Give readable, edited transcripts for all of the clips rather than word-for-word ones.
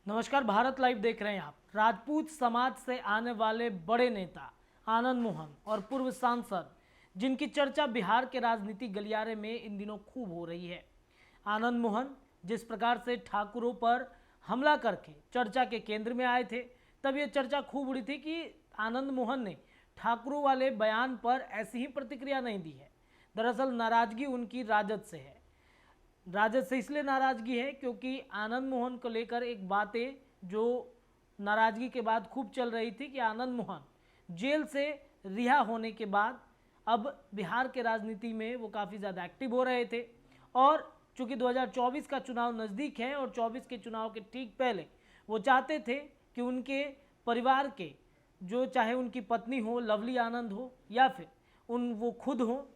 नमस्कार, भारत लाइव देख रहे हैं आप। राजपूत समाज से आने वाले बड़े नेता आनंद मोहन और पूर्व सांसद जिनकी चर्चा बिहार के राजनीतिक गलियारे में इन दिनों खूब हो रही है। आनंद मोहन जिस प्रकार से ठाकुरों पर हमला करके चर्चा के केंद्र में आए थे, तब ये चर्चा खूब उड़ी थी कि आनंद मोहन ने ठाकुरों वाले बयान पर ऐसी ही प्रतिक्रिया नहीं दी है। दरअसल नाराजगी उनकी राजद से है। राजद से इसलिए नाराजगी है क्योंकि आनंद मोहन को लेकर एक बातें जो नाराजगी के बाद खूब चल रही थी कि आनंद मोहन जेल से रिहा होने के बाद अब बिहार के राजनीति में वो काफ़ी ज़्यादा एक्टिव हो रहे थे। और चूंकि 2024 का चुनाव नज़दीक है और 24 के चुनाव के ठीक पहले वो चाहते थे कि उनके परिवार के जो चाहे उनकी पत्नी हो लवली आनंद हो या फिर वो खुद हो,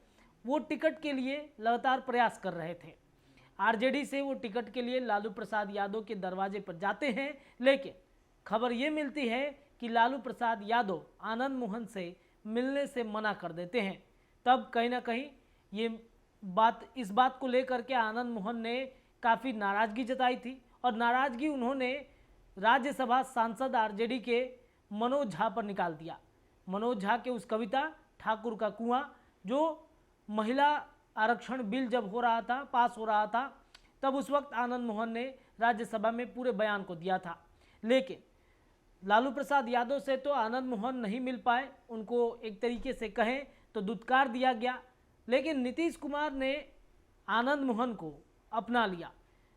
वो टिकट के लिए लगातार प्रयास कर रहे थे। आरजेडी से वो टिकट के लिए लालू प्रसाद यादव के दरवाजे पर जाते हैं, लेकिन खबर ये मिलती है कि लालू प्रसाद यादव आनंद मोहन से मिलने से मना कर देते हैं। तब कहीं ना कहीं ये इस बात को लेकर के आनंद मोहन ने काफ़ी नाराज़गी जताई थी और नाराज़गी उन्होंने राज्यसभा सांसद आरजेडी के मनोज झा पर निकाल दिया। मनोज झा के उस कविता ठाकुर का कुआं, जो महिला आरक्षण बिल जब हो रहा था, पास हो रहा था, तब उस वक्त आनंद मोहन ने राज्यसभा में पूरे बयान को दिया था। लेकिन लालू प्रसाद यादव से तो आनंद मोहन नहीं मिल पाए, उनको एक तरीके से कहें तो दुत्कार दिया गया। लेकिन नीतीश कुमार ने आनंद मोहन को अपना लिया।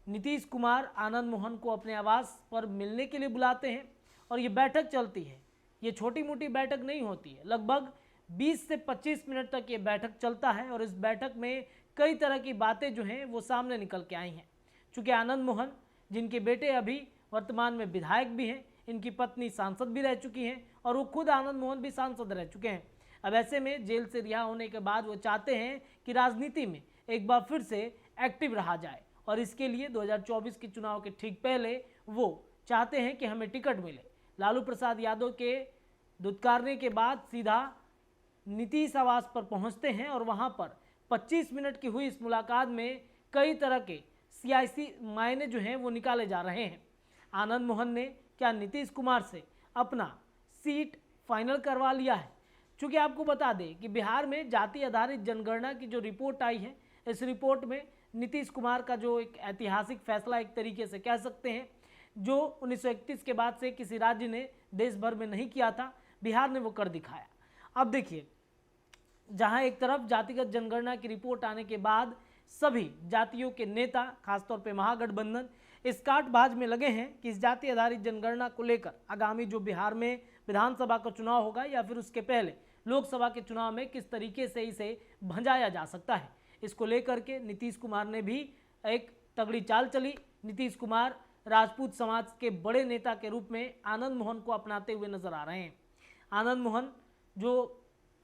नीतीश कुमार आनंद मोहन को अपने आवास पर मिलने के लिए बुलाते हैं और ये बैठक चलती है। ये छोटी मोटी बैठक नहीं होती है, लगभग 20 से 25 मिनट तक ये बैठक चलता है और इस बैठक में कई तरह की बातें जो हैं वो सामने निकल के आई हैं। चूँकि आनंद मोहन जिनके बेटे अभी वर्तमान में विधायक भी हैं, इनकी पत्नी सांसद भी रह चुकी हैं और वो खुद आनंद मोहन भी सांसद रह चुके हैं। अब ऐसे में जेल से रिहा होने के बाद वो चाहते हैं कि राजनीति में एक बार फिर से एक्टिव रहा जाए और इसके लिए 2024 के चुनाव के ठीक पहले वो चाहते हैं कि हमें टिकट मिले। लालू प्रसाद यादव के दुत्कारने के बाद सीधा नीतीश आवास पर पहुंचते हैं और वहां पर 25 मिनट की हुई इस मुलाकात में कई तरह के सियासी मायने जो हैं वो निकाले जा रहे हैं। आनंद मोहन ने क्या नीतीश कुमार से अपना सीट फाइनल करवा लिया है? चूँकि आपको बता दें कि बिहार में जाति आधारित जनगणना की जो रिपोर्ट आई है, इस रिपोर्ट में नीतीश कुमार का जो एक ऐतिहासिक फैसला एक तरीके से कह सकते हैं, जो 1931 के बाद से किसी राज्य ने देश भर में नहीं किया था, बिहार ने वो कर दिखाया। अब देखिए, जहां एक तरफ जातिगत जनगणना की रिपोर्ट आने के बाद सभी जातियों के नेता, खासतौर पे महागठबंधन, इस काटबाज में लगे हैं कि इस जाति आधारित जनगणना को लेकर आगामी जो बिहार में विधानसभा का चुनाव होगा या फिर उसके पहले लोकसभा के चुनाव में किस तरीके से इसे भंजाया जा सकता है, इसको लेकर के नीतीश कुमार ने भी एक तगड़ी चाल चली। नीतीश कुमार राजपूत समाज के बड़े नेता के रूप में आनंद मोहन को अपनाते हुए नजर आ रहे हैं। आनंद मोहन जो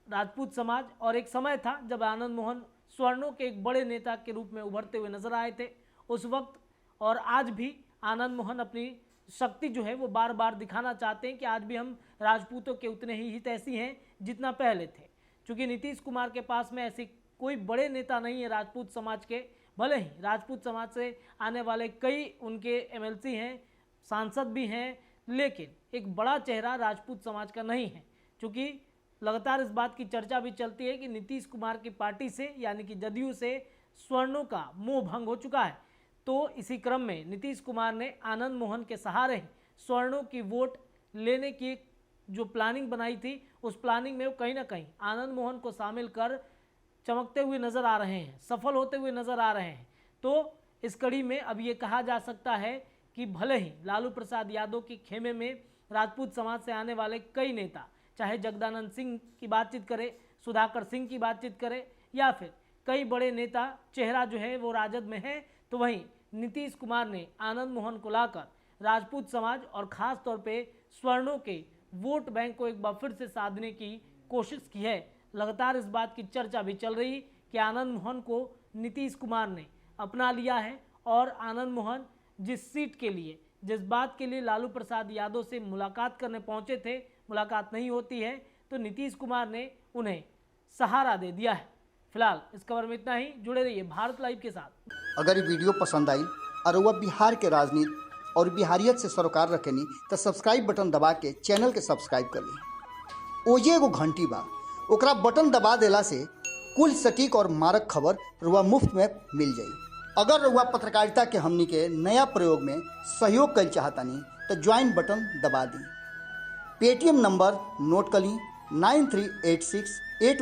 राजपूत समाज, और एक समय था जब आनंद मोहन स्वर्णों के एक बड़े नेता के रूप में उभरते हुए नजर आए थे, उस वक्त और आज भी आनंद मोहन अपनी शक्ति जो है वो बार बार दिखाना चाहते हैं कि आज भी हम राजपूतों के उतने ही हितैषी हैं जितना पहले थे। क्योंकि नीतीश कुमार के पास में ऐसी कोई बड़े नेता नहीं है राजपूत समाज के। भले ही राजपूत समाज से आने वाले कई उनके एमएलसी हैं, सांसद भी हैं, लेकिन एक बड़ा चेहरा राजपूत समाज का नहीं है। क्योंकि लगातार इस बात की चर्चा भी चलती है कि नीतीश कुमार की पार्टी से यानी कि जदयू से स्वर्णों का मोह भंग हो चुका है। तो इसी क्रम में नीतीश कुमार ने आनंद मोहन के सहारे ही स्वर्णों की वोट लेने की जो प्लानिंग बनाई थी, उस प्लानिंग में वो कहीं ना कहीं आनंद मोहन को शामिल कर चमकते हुए नजर आ रहे हैं, सफल होते हुए नजर आ रहे हैं। तो इस कड़ी में अब ये कहा जा सकता है कि भले ही लालू प्रसाद यादव के खेमे में राजपूत समाज से आने वाले कई नेता, चाहे जगदानंद सिंह की बातचीत करें, सुधाकर सिंह की बातचीत करें या फिर कई बड़े नेता चेहरा जो है वो राजद में है, तो वहीं नीतीश कुमार ने आनंद मोहन को लाकर राजपूत समाज और ख़ास तौर पे स्वर्णों के वोट बैंक को एक बार फिर से साधने की कोशिश की है। लगातार इस बात की चर्चा भी चल रही कि आनंद मोहन को नीतीश कुमार ने अपना लिया है और आनंद मोहन जिस सीट के लिए, जिस बात के लिए लालू प्रसाद यादव से मुलाकात करने पहुंचे थे, मुलाकात नहीं होती है, तो नीतीश कुमार ने उन्हें सहारा दे दिया है। फिलहाल इस खबर में इतना ही। जुड़े रहिए भारत लाइव के साथ। अगर ये वीडियो पसंद आई और वह बिहार के राजनीति और बिहारियत से सरोकार रखेनी तो सब्सक्राइब बटन दबा के चैनल के सब्सक्राइब कर ली। ओजे एगो घंटी बा, ओकरा बटन दबा देला से कुल सटीक और मारक खबर रुआ मुफ्त में मिल जाई। अगर रुआ पत्रकारिता के हमनी के नया प्रयोग में सहयोग कर चाहतानी तो ज्वाइन बटन दबा दी। पेटीएम नंबर नोट कर ली 938681